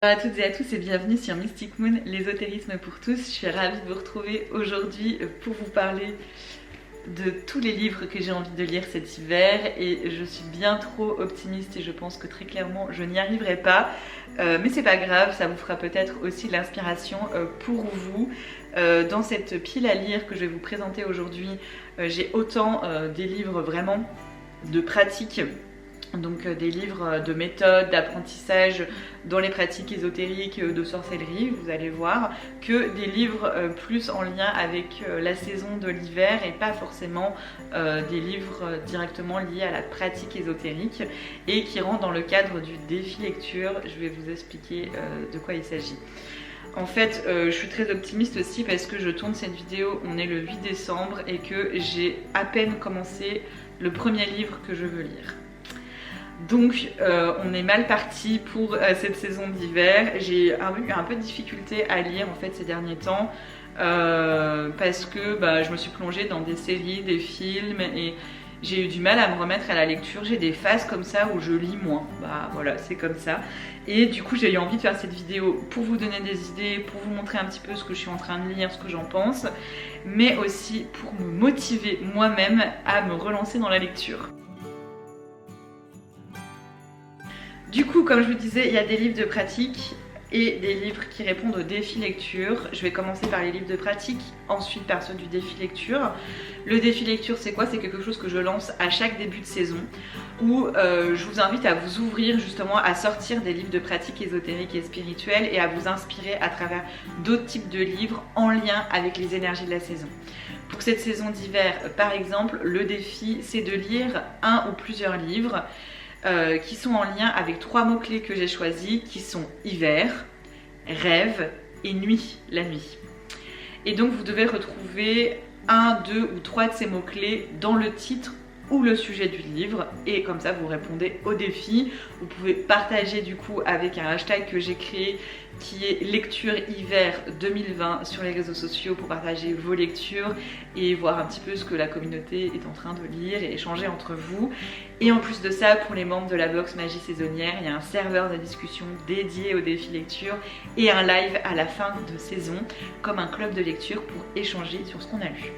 Bonjour à toutes et à tous et bienvenue sur Mystic Moon, l'ésotérisme pour tous. Je suis ravie de vous retrouver aujourd'hui pour vous parler de tous les livres que j'ai envie de lire cet hiver et je suis bien trop optimiste et je pense que très clairement je n'y arriverai pas. Mais c'est pas grave, ça vous fera peut-être aussi de l'inspiration pour vous. Dans cette pile à lire que je vais vous présenter aujourd'hui, j'ai autant des livres vraiment de pratique. Donc des livres de méthode, d'apprentissage dans les pratiques ésotériques, de sorcellerie, vous allez voir, que des livres plus en lien avec la saison de l'hiver et pas forcément des livres directement liés à la pratique ésotérique et qui rentrent dans le cadre du défi lecture. Je vais vous expliquer de quoi il s'agit. En fait, je suis très optimiste aussi parce que je tourne cette vidéo, on est le 8 décembre et que j'ai à peine commencé le premier livre que je veux lire. Donc on est mal parti pour cette saison d'hiver. J'ai eu un peu de difficulté à lire en fait ces derniers temps parce que je me suis plongée dans des séries, des films et j'ai eu du mal à me remettre à la lecture. J'ai des phases comme ça où je lis moins. Voilà, c'est comme ça. Et du coup j'ai eu envie de faire cette vidéo pour vous donner des idées, pour vous montrer un petit peu ce que je suis en train de lire, ce que j'en pense, mais aussi pour me motiver moi-même à me relancer dans la lecture. Du coup, comme je vous disais, il y a des livres de pratique et des livres qui répondent au défi lecture. Je vais commencer par les livres de pratique, ensuite par ceux du défi lecture. Le défi lecture, c'est quoi? C'est quelque chose que je lance à chaque début de saison où je vous invite à vous ouvrir justement à sortir des livres de pratique ésotérique et spirituelle et à vous inspirer à travers d'autres types de livres en lien avec les énergies de la saison. Pour cette saison d'hiver, par exemple, le défi, c'est de lire un ou plusieurs livres qui sont en lien avec 3 mots-clés que j'ai choisis, qui sont hiver, rêve et nuit, la nuit. Et donc vous devez retrouver 1, 2 ou 3 de ces mots-clés dans le titre ou le sujet du livre et comme ça vous répondez au défi. Vous pouvez partager du coup avec un hashtag que j'ai créé qui est lecture hiver 2020 sur les réseaux sociaux pour partager vos lectures et voir un petit peu ce que la communauté est en train de lire et échanger entre vous. Et en plus de ça, pour les membres de la box Magie Saisonnière, il y a un serveur de discussion dédié au défi lecture et un live à la fin de saison comme un club de lecture pour échanger sur ce qu'on a lu.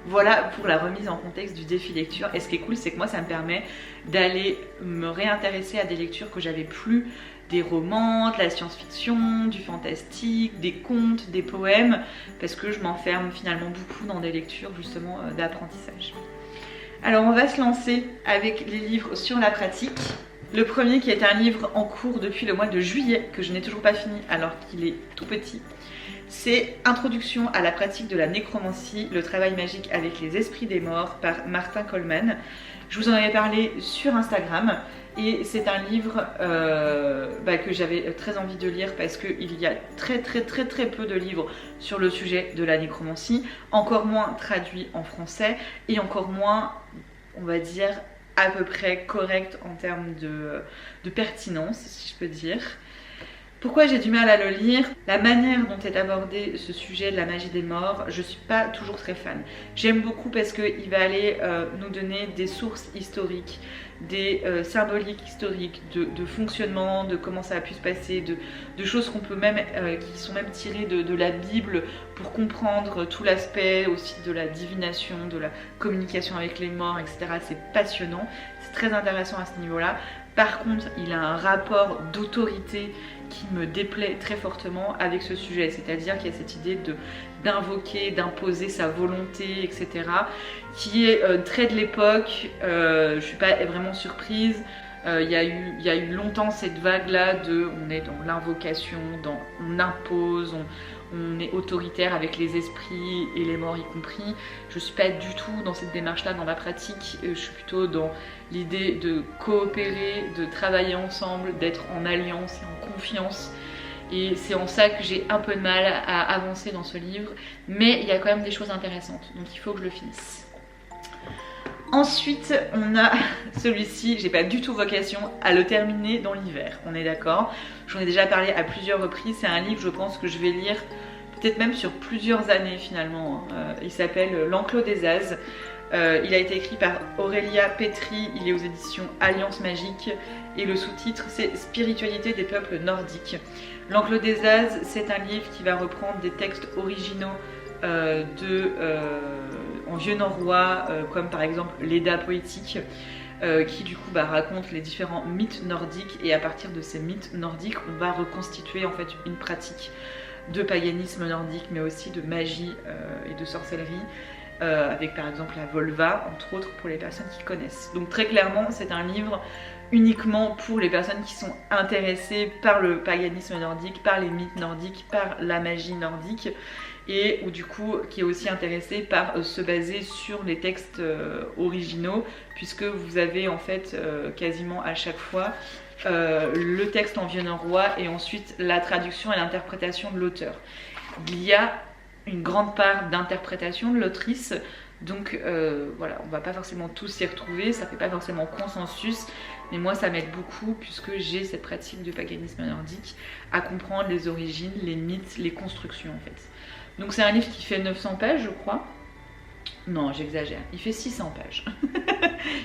Voilà pour la remise en contexte du défi lecture. Et ce qui est cool, c'est que moi, ça me permet d'aller me réintéresser à des lectures que j'avais plus, des romans, de la science-fiction, du fantastique, des contes, des poèmes, parce que je m'enferme finalement beaucoup dans des lectures justement d'apprentissage. Alors on va se lancer avec les livres sur la pratique. Le premier qui est un livre en cours depuis le mois de juillet, que je n'ai toujours pas fini alors qu'il est tout petit. C'est Introduction à la pratique de la nécromancie, le travail magique avec les esprits des morts par Martin Coleman. Je vous en avais parlé sur Instagram et c'est un livre que j'avais très envie de lire parce qu'il y a très peu de livres sur le sujet de la nécromancie, encore moins traduits en français et encore moins, on va dire, à peu près correct en termes de pertinence, si je peux dire. Pourquoi j'ai du mal à le lire? La manière dont est abordé ce sujet de la magie des morts, je suis pas toujours très fan. J'aime beaucoup parce qu'il va aller nous donner des sources historiques, des symboliques historiques, de fonctionnement, de comment ça a pu se passer, de choses qu'on peut même, qui sont même tirées de la Bible pour comprendre tout l'aspect aussi de la divination, de la communication avec les morts, etc. C'est passionnant, c'est très intéressant à ce niveau-là. Par contre, il a un rapport d'autorité qui me déplaît très fortement avec ce sujet, c'est-à-dire qu'il y a cette idée d'invoquer, d'imposer sa volonté, etc., qui est très de l'époque. Je ne suis pas vraiment surprise. Il y a eu longtemps cette vague-là de on est dans l'invocation, on impose, on est autoritaire avec les esprits et les morts y compris. Je suis pas du tout dans cette démarche-là dans ma pratique. Je suis plutôt dans l'idée de coopérer, de travailler ensemble, d'être en alliance et en confiance. Et c'est en ça que j'ai un peu de mal à avancer dans ce livre. Mais il y a quand même des choses intéressantes, donc il faut que je le finisse. Ensuite, on a celui-ci, j'ai pas du tout vocation à le terminer dans l'hiver, on est d'accord. J'en ai déjà parlé à plusieurs reprises, c'est un livre je pense que je vais lire peut-être même sur plusieurs années finalement. Il s'appelle L'Enclos des As. Il a été écrit par Aurélia Petri, il est aux éditions Alliance Magique et le sous-titre c'est Spiritualité des peuples nordiques. L'Enclos des As, c'est un livre qui va reprendre des textes originaux en vieux norrois, comme par exemple l'Edda poétique, qui du coup raconte les différents mythes nordiques, et à partir de ces mythes nordiques on va reconstituer en fait une pratique de paganisme nordique, mais aussi de magie et de sorcellerie, avec par exemple la Volva, entre autres, pour les personnes qui connaissent. Donc très clairement c'est un livre uniquement pour les personnes qui sont intéressées par le paganisme nordique, par les mythes nordiques, par la magie nordique, et ou du coup qui est aussi intéressé par se baser sur les textes originaux, puisque vous avez en fait quasiment à chaque fois le texte en vieux norrois et ensuite la traduction et l'interprétation de l'auteur. Il y a une grande part d'interprétation de l'autrice, donc voilà, on va pas forcément tous s'y retrouver, ça fait pas forcément consensus, mais moi ça m'aide beaucoup puisque j'ai cette pratique de paganisme nordique à comprendre les origines, les mythes, les constructions en fait. Donc c'est un livre qui fait 900 pages je crois. Non, j'exagère, il fait 600 pages.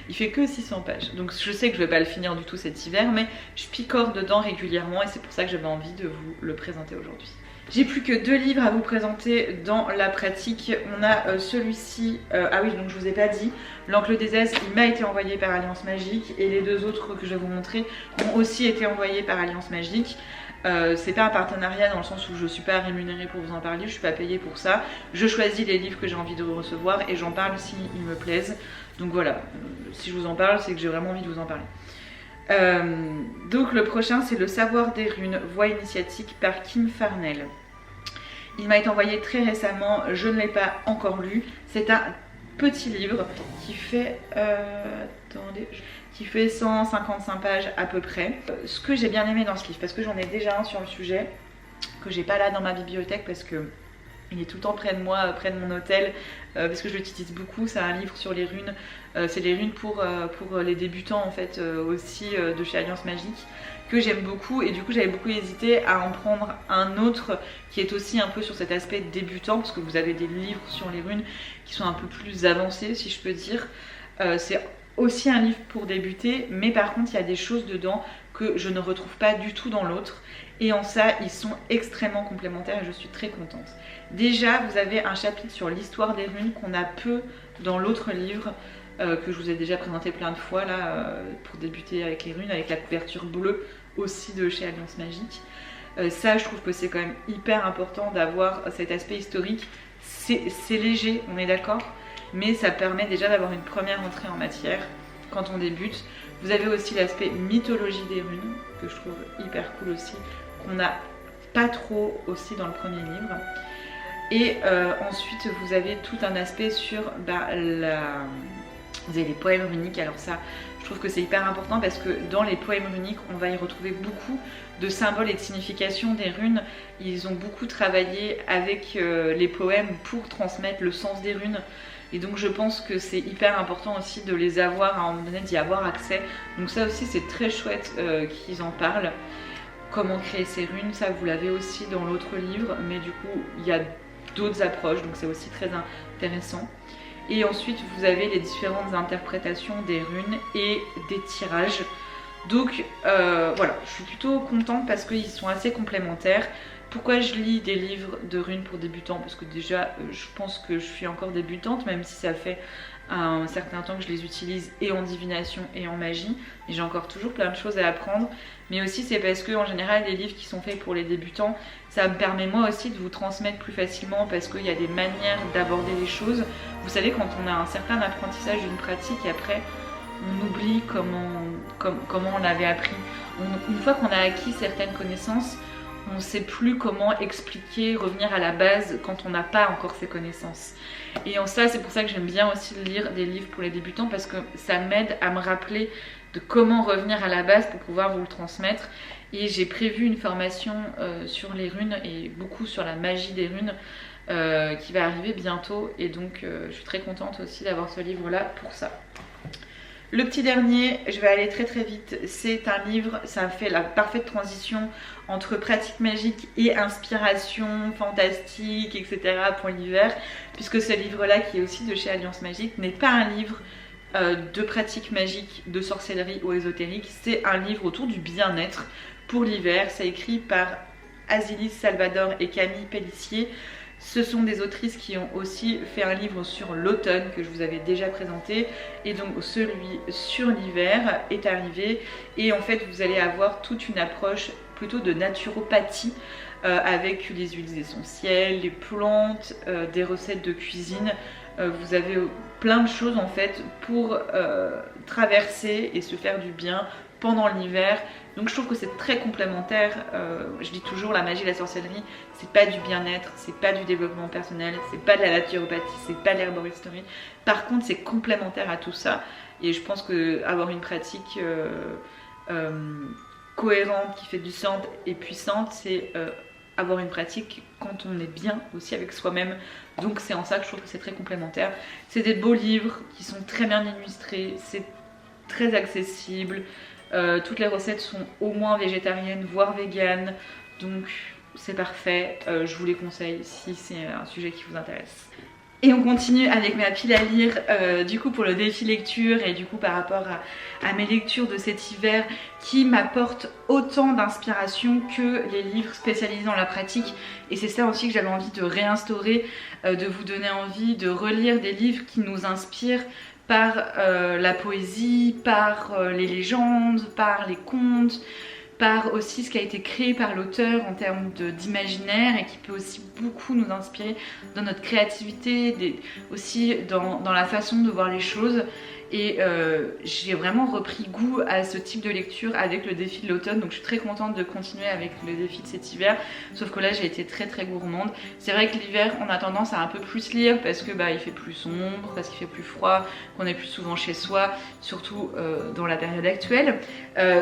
Il fait que 600 pages. Donc je sais que je vais pas le finir du tout cet hiver, mais je picore dedans régulièrement et c'est pour ça que j'avais envie de vous le présenter aujourd'hui. J'ai plus que 2 livres à vous présenter dans la pratique. On a celui-ci, ah oui, donc je vous ai pas dit, l'Enclos des As, il m'a été envoyé par Alliance Magique, et les 2 autres que je vais vous montrer ont aussi été envoyés par Alliance Magique. C'est pas un partenariat dans le sens où je suis pas rémunérée pour vous en parler, je suis pas payée pour ça. Je choisis les livres que j'ai envie de recevoir et j'en parle s'ils me plaisent. Donc voilà, si je vous en parle, c'est que j'ai vraiment envie de vous en parler. Donc le prochain c'est Le Savoir des Runes, Voie initiatique par Kim Farnell. Il m'a été envoyé très récemment, je ne l'ai pas encore lu. C'est un petit livre qui fait, qui fait 155 pages à peu près. Ce que j'ai bien aimé dans ce livre, parce que j'en ai déjà un sur le sujet, que j'ai pas là dans ma bibliothèque parce que il est tout le temps près de moi, près de mon hôtel, parce que je l'utilise beaucoup. C'est un livre sur les runes, c'est les runes pour les débutants en fait, aussi de chez Alliance Magique, que j'aime beaucoup, et du coup j'avais beaucoup hésité à en prendre un autre qui est aussi un peu sur cet aspect débutant, parce que vous avez des livres sur les runes qui sont un peu plus avancés si je peux dire. C'est aussi un livre pour débuter, mais par contre il y a des choses dedans que je ne retrouve pas du tout dans l'autre, et en ça ils sont extrêmement complémentaires et je suis très contente. Déjà vous avez un chapitre sur l'histoire des runes qu'on a peu dans l'autre livre, que je vous ai déjà présenté plein de fois là, pour débuter avec les runes, avec la couverture bleue aussi de chez Alliance Magique. Ça je trouve que c'est quand même hyper important d'avoir cet aspect historique. C'est léger, on est d'accord, mais ça permet déjà d'avoir une première entrée en matière quand on débute. Vous avez aussi l'aspect mythologie des runes, que je trouve hyper cool aussi, qu'on n'a pas trop aussi dans le premier livre. Et ensuite vous avez tout un aspect sur vous avez les poèmes runiques. Alors ça, je trouve que c'est hyper important parce que dans les poèmes runiques, on va y retrouver beaucoup de symboles et de significations des runes. Ils ont beaucoup travaillé avec les poèmes pour transmettre le sens des runes. Et donc je pense que c'est hyper important aussi de les avoir, à un moment donné d'y avoir accès. Donc ça aussi c'est très chouette qu'ils en parlent. Comment créer ces runes, ça vous l'avez aussi dans l'autre livre, mais du coup il y a d'autres approches, donc c'est aussi très intéressant. Et ensuite vous avez les différentes interprétations des runes et des tirages. Donc voilà, je suis plutôt contente parce qu'ils sont assez complémentaires. Pourquoi je lis des livres de runes pour débutants? Parce que déjà je pense que je suis encore débutante, même si ça fait un certain temps que je les utilise et en divination et en magie, et j'ai encore toujours plein de choses à apprendre. Mais aussi c'est parce que en général les livres qui sont faits pour les débutants, ça me permet moi aussi de vous transmettre plus facilement, parce qu'il y a des manières d'aborder les choses. Vous savez, quand on a un certain apprentissage d'une pratique, après on oublie comment on l'avait appris. Une fois qu'on a acquis certaines connaissances, on ne sait plus comment expliquer, revenir à la base quand on n'a pas encore ces connaissances. Et en ça, c'est pour ça que j'aime bien aussi lire des livres pour les débutants, parce que ça m'aide à me rappeler de comment revenir à la base pour pouvoir vous le transmettre. Et j'ai prévu une formation sur les runes et beaucoup sur la magie des runes qui va arriver bientôt. Et donc je suis très contente aussi d'avoir ce livre-là pour ça. Le petit dernier, je vais aller très très vite, c'est un livre, ça fait la parfaite transition entre pratique magique et inspiration fantastique, etc. pour l'hiver, puisque ce livre-là, qui est aussi de chez Alliance Magique, n'est pas un livre de pratiques magiques, de sorcellerie ou ésotérique. C'est un livre autour du bien-être pour l'hiver. C'est écrit par Azilis Salvador et Camille Pellissier. Ce sont des autrices qui ont aussi fait un livre sur l'automne que je vous avais déjà présenté, et donc celui sur l'hiver est arrivé, et en fait vous allez avoir toute une approche plutôt de naturopathie avec les huiles essentielles, les plantes, des recettes de cuisine. Vous avez plein de choses en fait pour traverser et se faire du bien pendant l'hiver. Donc je trouve que c'est très complémentaire. Je dis toujours, la magie et la sorcellerie, c'est pas du bien-être, c'est pas du développement personnel, c'est pas de la naturopathie, c'est pas de l'herboristerie. Par contre, c'est complémentaire à tout ça. Et je pense que avoir une pratique cohérente, qui fait du sens et puissante, c'est avoir une pratique quand on est bien aussi avec soi-même. Donc c'est en ça que je trouve que c'est très complémentaire. C'est des beaux livres qui sont très bien illustrés, c'est très accessible. Toutes les recettes sont au moins végétariennes, voire véganes, donc c'est parfait. Je vous les conseille si c'est un sujet qui vous intéresse. Et on continue avec ma pile à lire, du coup pour le défi lecture, et du coup par rapport à mes lectures de cet hiver qui m'apportent autant d'inspiration que les livres spécialisés dans la pratique. Et c'est ça aussi que j'avais envie de réinstaurer, de vous donner envie de relire des livres qui nous inspirent par la poésie, par les légendes, par les contes, par aussi ce qui a été créé par l'auteur en termes d'imaginaire, et qui peut aussi beaucoup nous inspirer dans notre créativité, aussi dans la façon de voir les choses. Et j'ai vraiment repris goût à ce type de lecture avec le défi de l'automne, donc je suis très contente de continuer avec le défi de cet hiver, sauf que là j'ai été très gourmande. C'est vrai que l'hiver on a tendance à un peu plus lire parce que il fait plus sombre, parce qu'il fait plus froid, qu'on est plus souvent chez soi, surtout dans la période actuelle.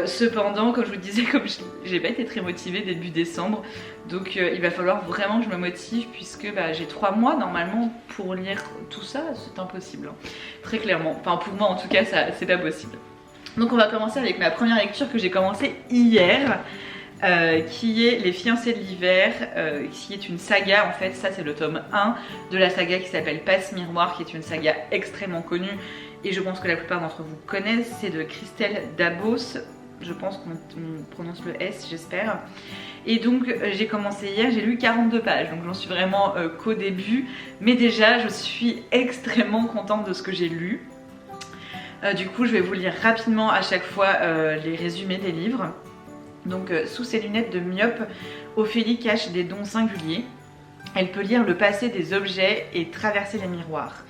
Cependant, comme je vous disais, comme j'ai pas été très motivée début décembre, donc il va falloir vraiment que je me motive, puisque j'ai 3 mois normalement pour lire tout ça. C'est impossible, hein. Très clairement, enfin pour moi en tout cas c'est pas possible. Donc on va commencer avec ma première lecture que j'ai commencé hier, qui est Les fiancés de l'hiver, qui est une saga. En fait ça c'est le tome 1 de la saga qui s'appelle Passe Miroir, qui est une saga extrêmement connue, et je pense que la plupart d'entre vous connaissent. C'est de Christelle Dabos, je pense qu'on prononce le S, j'espère. Et donc j'ai commencé hier, j'ai lu 42 pages, donc j'en suis vraiment qu'au début, mais déjà je suis extrêmement contente de ce que j'ai lu. Du coup je vais vous lire rapidement à chaque fois les résumés des livres. Donc sous ses lunettes de myope, Ophélie cache des dons singuliers. Elle peut lire le passé des objets et traverser les miroirs.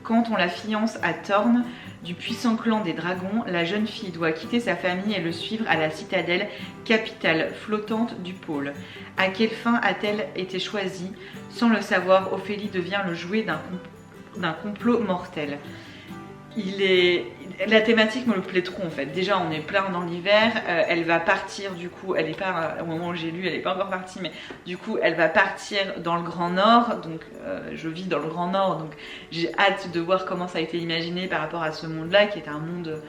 Quand on la fiance à Thorn, du puissant clan des dragons, la jeune fille doit quitter sa famille et le suivre à la citadelle, capitale flottante du pôle. À quelle fin a-t-elle été choisie? Sans le savoir, Ophélie devient le jouet d'un complot mortel. La thématique me le plaît trop en fait. Déjà on est plein dans l'hiver, elle va partir du coup, elle est pas, au moment où j'ai lu elle est pas encore partie, mais du coup elle va partir dans le Grand Nord, donc je vis dans le Grand Nord, donc j'ai hâte de voir comment ça a été imaginé par rapport à ce monde là qui est un monde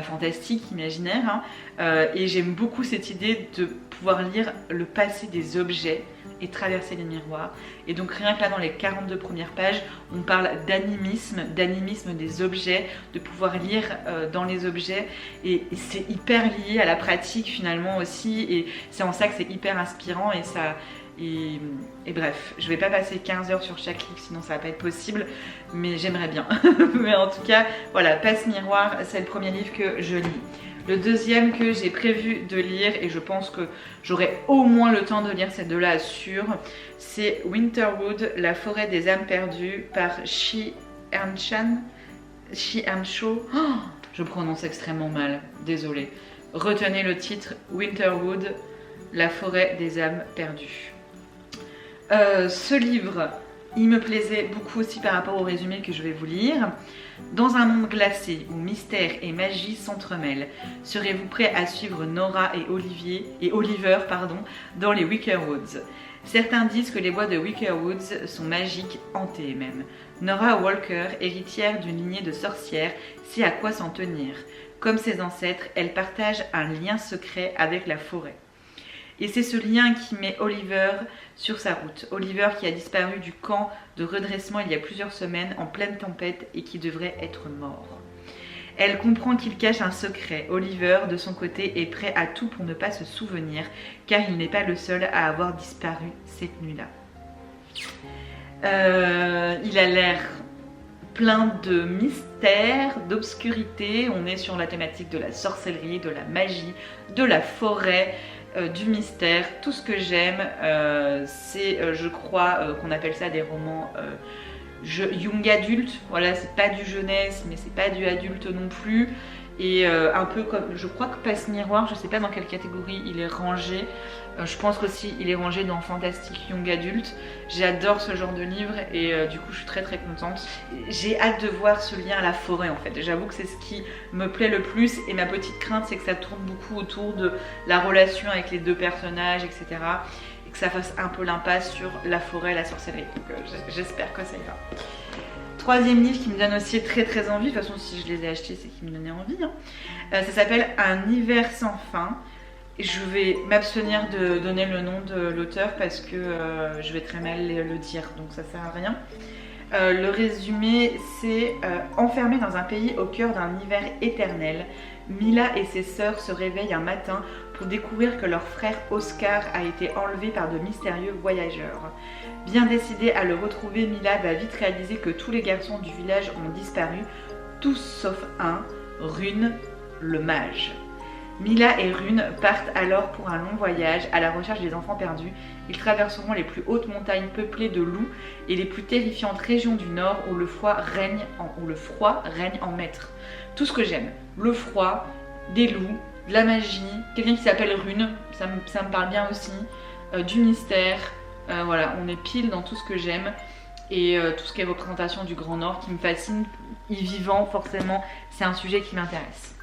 fantastique, imaginaire, hein. Et j'aime beaucoup cette idée de pouvoir lire le passé des objets et traverser les miroirs. Et donc rien que là dans les 42 premières pages on parle d'animisme des objets, de pouvoir lire dans les objets, et c'est hyper lié à la pratique finalement aussi, et c'est en ça que c'est hyper inspirant. Et bref, je vais pas passer 15 heures sur chaque livre sinon ça va pas être possible, mais j'aimerais bien. Mais en tout cas voilà, Passe Miroir, c'est le premier livre que je lis. Le deuxième que j'ai prévu de lire, et je pense que j'aurai au moins le temps de lire ces deux-là sûr, c'est Winterwood, La forêt des âmes perdues par Shi Euncho. Oh, je prononce extrêmement mal, désolée. Retenez le titre, Winterwood, La forêt des âmes perdues. Ce livre, il me plaisait beaucoup aussi par rapport au résumé que je vais vous lire. Dans un monde glacé où mystère et magie s'entremêlent, serez-vous prêt à suivre Nora et Oliver dans les Wicker Woods? Certains disent que les bois de Wicker Woods sont magiques, hantés même. Nora Walker, héritière d'une lignée de sorcières, sait à quoi s'en tenir. Comme ses ancêtres, elle partage un lien secret avec la forêt. Et c'est ce lien qui met Oliver sur sa route. Oliver qui a disparu du camp de redressement il y a plusieurs semaines en pleine tempête et qui devrait être mort. Elle comprend qu'il cache un secret. Oliver, de son côté, est prêt à tout pour ne pas se souvenir, car il n'est pas le seul à avoir disparu cette nuit-là. Il a l'air plein de mystères, d'obscurité. On est sur la thématique de la sorcellerie, de la magie, de la forêt, du mystère. Tout ce que j'aime, c'est, je crois, qu'on appelle ça des romans young adulte. Voilà, c'est pas du jeunesse, mais c'est pas du adulte non plus. Et un peu comme, je crois que Passe Miroir, je sais pas dans quelle catégorie il est rangé. Je pense qu'aussi il est rangé dans Fantastique Young Adulte. J'adore ce genre de livre et du coup je suis très contente. J'ai hâte de voir ce lien à la forêt en fait. J'avoue que c'est ce qui me plaît le plus et ma petite crainte c'est que ça tourne beaucoup autour de la relation avec les deux personnages, etc. Et que ça fasse un peu l'impasse sur la forêt et la sorcellerie. Donc j'espère que ça ira. Troisième livre qui me donne aussi très envie, de toute façon si je les ai achetés c'est qu'ils me donnaient envie, hein. Ça s'appelle Un hiver sans fin. Je vais m'abstenir de donner le nom de l'auteur parce que je vais très mal le dire, donc ça sert à rien. Le résumé c'est enfermée dans un pays au cœur d'un hiver éternel, Mila et ses sœurs se réveillent un matin pour découvrir que leur frère Oscar a été enlevé par de mystérieux voyageurs. Bien décidée à le retrouver, Mila va vite réaliser que tous les garçons du village ont disparu, tous sauf un, Rune, le mage. Mila et Rune partent alors pour un long voyage à la recherche des enfants perdus. Ils traverseront les plus hautes montagnes peuplées de loups et les plus terrifiantes régions du nord où le froid règne en maître. Tout ce que j'aime, le froid, des loups, de la magie, quelqu'un qui s'appelle Rune, ça me parle bien aussi, du mystère, voilà, on est pile dans tout ce que j'aime. Et tout ce qui est représentation du Grand Nord qui me fascine, y vivant forcément, c'est un sujet qui m'intéresse.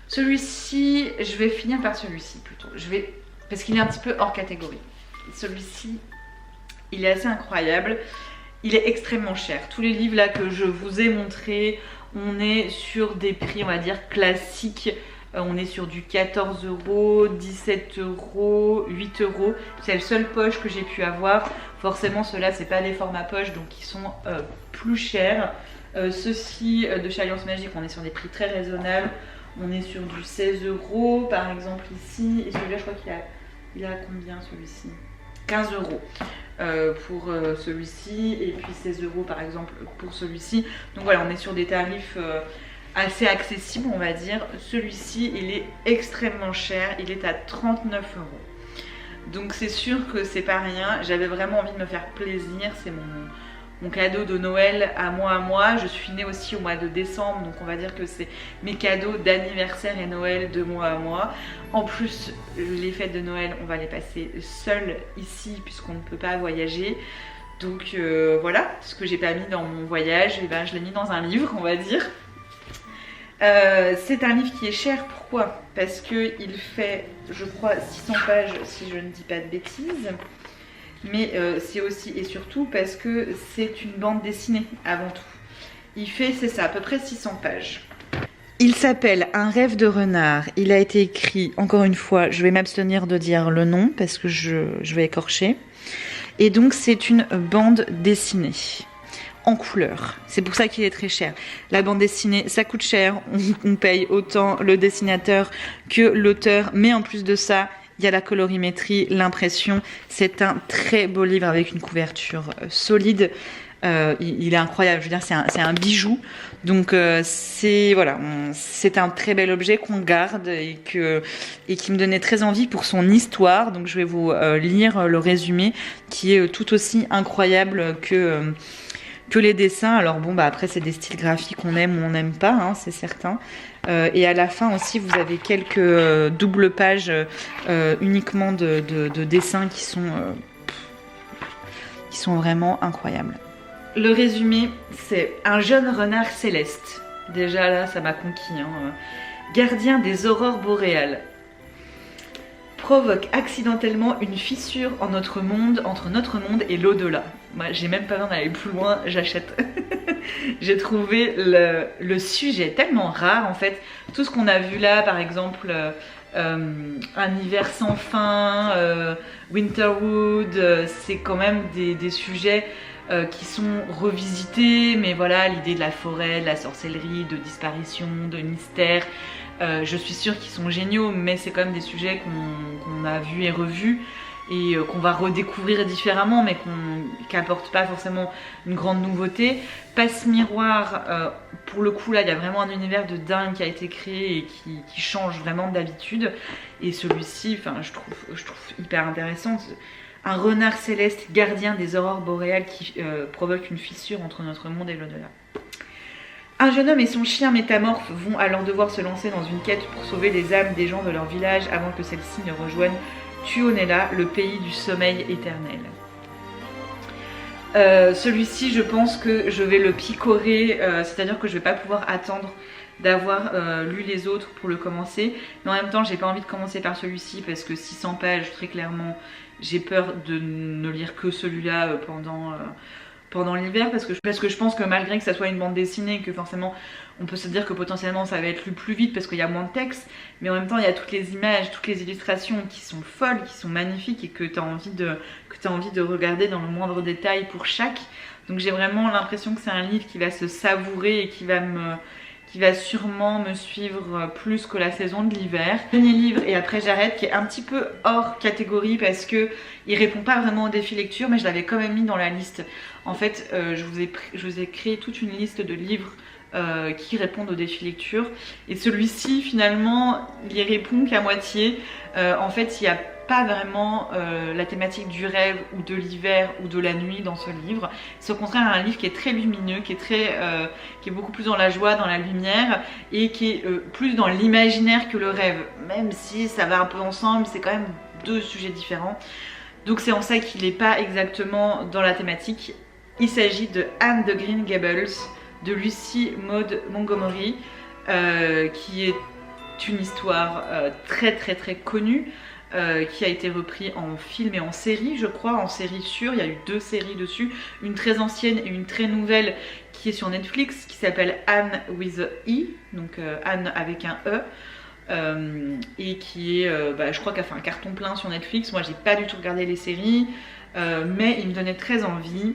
Celui-ci, je vais finir par celui-ci plutôt, parce qu'il est un petit peu hors catégorie. Celui-ci, il est assez incroyable, il est extrêmement cher. Tous les livres là que je vous ai montrés, on est sur des prix on va dire classiques. On est sur du 14 €, 17 €, 8 €. C'est le seul poche que j'ai pu avoir. Forcément, ceux-là, c'est pas des formats poche, donc ils sont plus chers. Ceux-ci de chez Alliance Magique, on est sur des prix très raisonnables. On est sur du 16 € par exemple ici. Et celui-là, je crois qu'il a combien celui-ci? 15 € pour celui-ci. Et puis 16 € par exemple pour celui-ci. Donc voilà, on est sur des tarifs assez accessible on va dire. Celui-ci il est extrêmement cher, il est à 39 €. Donc c'est sûr que c'est pas rien, j'avais vraiment envie de me faire plaisir, c'est mon cadeau de Noël à moi. Je suis née aussi au mois de décembre, donc on va dire que c'est mes cadeaux d'anniversaire et Noël de mois à mois. En plus les fêtes de Noël on va les passer seules ici puisqu'on ne peut pas voyager. Donc voilà, ce que j'ai pas mis dans mon voyage, et ben, je l'ai mis dans un livre on va dire. C'est un livre qui est cher, pourquoi? Parce qu'il fait, je crois, 600 pages si je ne dis pas de bêtises. Mais c'est aussi et surtout parce que c'est une bande dessinée avant tout. Il fait, c'est ça, à peu près 600 pages. Il s'appelle Un rêve de renard. Il a été écrit, encore une fois, je vais m'abstenir de dire le nom parce que je vais écorcher. Et donc c'est une bande dessinée en couleur. C'est pour ça qu'il est très cher. La bande dessinée, ça coûte cher. On paye autant le dessinateur que l'auteur. Mais en plus de ça, il y a la colorimétrie, l'impression. C'est un très beau livre avec une couverture solide. Il est incroyable. Je veux dire, c'est un bijou. Donc c'est un très bel objet qu'on garde et qui me donnait très envie pour son histoire. Donc je vais vous lire le résumé qui est tout aussi incroyable que les dessins. Alors bon, bah après c'est des styles graphiques qu'on aime ou on n'aime pas, hein, c'est certain. Et à la fin aussi vous avez quelques doubles pages uniquement de dessins qui sont vraiment incroyables. Le résumé, c'est un jeune renard céleste. Déjà là ça m'a conquis, hein. Gardien des aurores boréales. Provoque accidentellement une fissure en notre monde, entre notre monde et l'au-delà. Moi, j'ai même pas besoin d'aller plus loin, j'achète. J'ai trouvé le sujet tellement rare en fait. Tout ce qu'on a vu là, par exemple, Un hiver sans fin, Winterwood, c'est quand même des sujets qui sont revisités, mais voilà, l'idée de la forêt, de la sorcellerie, de disparition, de mystère, je suis sûre qu'ils sont géniaux, mais c'est quand même des sujets qu'on a vus et revus et qu'on va redécouvrir différemment, mais qui n'apportent pas forcément une grande nouveauté. Passe Miroir, pour le coup là il y a vraiment un univers de dingue qui a été créé et qui change vraiment d'habitude, et celui-ci, enfin, je trouve hyper intéressant. Un renard céleste gardien des aurores boréales qui provoque une fissure entre notre monde et l'au-delà. Un jeune homme et son chien métamorphe vont alors devoir se lancer dans une quête pour sauver les âmes des gens de leur village avant que celles-ci ne rejoignent Tuonela, le pays du sommeil éternel. Celui-ci, je pense que je vais le picorer, c'est-à-dire que je vais pas pouvoir attendre d'avoir lu les autres pour le commencer, mais en même temps j'ai pas envie de commencer par celui-ci parce que 600 pages, très clairement j'ai peur de ne lire que celui-là pendant l'hiver, parce que je pense que malgré que ça soit une bande dessinée, que forcément on peut se dire que potentiellement ça va être lu plus vite parce qu'il y a moins de texte, mais en même temps il y a toutes les images, toutes les illustrations qui sont folles, qui sont magnifiques et que tu as envie de regarder dans le moindre détail pour chaque. Donc j'ai vraiment l'impression que c'est un livre qui va se savourer et qui va sûrement me suivre plus que la saison de l'hiver. Dernier livre et après j'arrête, qui est un petit peu hors catégorie parce que il répond pas vraiment au défi lecture, mais je l'avais quand même mis dans la liste. En fait, je vous ai créé toute une liste de livres qui répondent au défi lecture, et celui-ci finalement il y répond qu'à moitié. En fait, il y a pas vraiment la thématique du rêve ou de l'hiver ou de la nuit dans ce livre. C'est au contraire un livre qui est très lumineux, qui est beaucoup plus dans la joie, dans la lumière, et qui est plus dans l'imaginaire que le rêve, même si ça va un peu ensemble, c'est quand même deux sujets différents. Donc c'est en ça qu'il n'est pas exactement dans la thématique. Il s'agit de Anne de Green Gables de Lucy Maud Montgomery, qui est une histoire très connue, qui a été repris en film et en série, je crois, en série sûre. Il y a eu 2 séries dessus, une très ancienne et une très nouvelle qui est sur Netflix, qui s'appelle Anne with a E, donc Anne avec un E, et qui est, je crois qu'elle a fait un carton plein sur Netflix. Moi j'ai pas du tout regardé les séries, mais il me donnait très envie.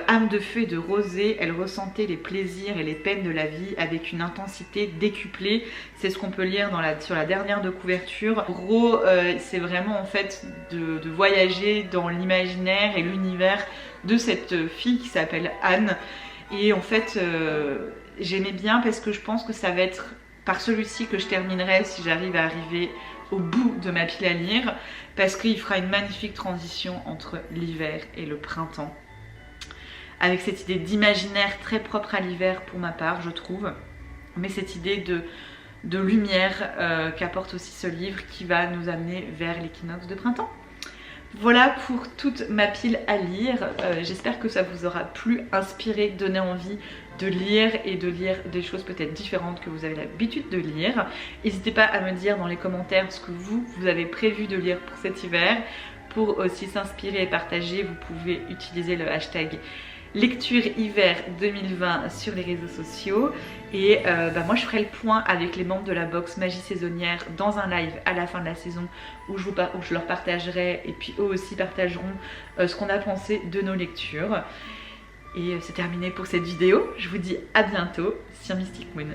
Âme de feu et de rosée, elle ressentait les plaisirs et les peines de la vie avec une intensité décuplée. C'est ce qu'on peut lire sur la dernière de couverture. En gros, c'est vraiment en fait de voyager dans l'imaginaire et l'univers de cette fille qui s'appelle Anne. Et en fait, j'aimais bien parce que je pense que ça va être par celui-ci que je terminerai si j'arrive à arriver au bout de ma pile à lire, parce qu'il fera une magnifique transition entre l'hiver et le printemps, avec cette idée d'imaginaire très propre à l'hiver pour ma part, je trouve, mais cette idée de lumière qu'apporte aussi ce livre, qui va nous amener vers l'équinoxe de printemps. Voilà pour toute ma pile à lire. J'espère que ça vous aura plu, inspiré, donné envie de lire, et de lire des choses peut-être différentes que vous avez l'habitude de lire. N'hésitez pas à me dire dans les commentaires ce que vous avez prévu de lire pour cet hiver. Pour aussi s'inspirer et partager, vous pouvez utiliser le hashtag lecture hiver 2020 sur les réseaux sociaux, et moi je ferai le point avec les membres de la box Magie Saisonnière dans un live à la fin de la saison où je leur partagerai, et puis eux aussi partageront ce qu'on a pensé de nos lectures. Et c'est terminé pour cette vidéo, je vous dis à bientôt sur Mystic Moon.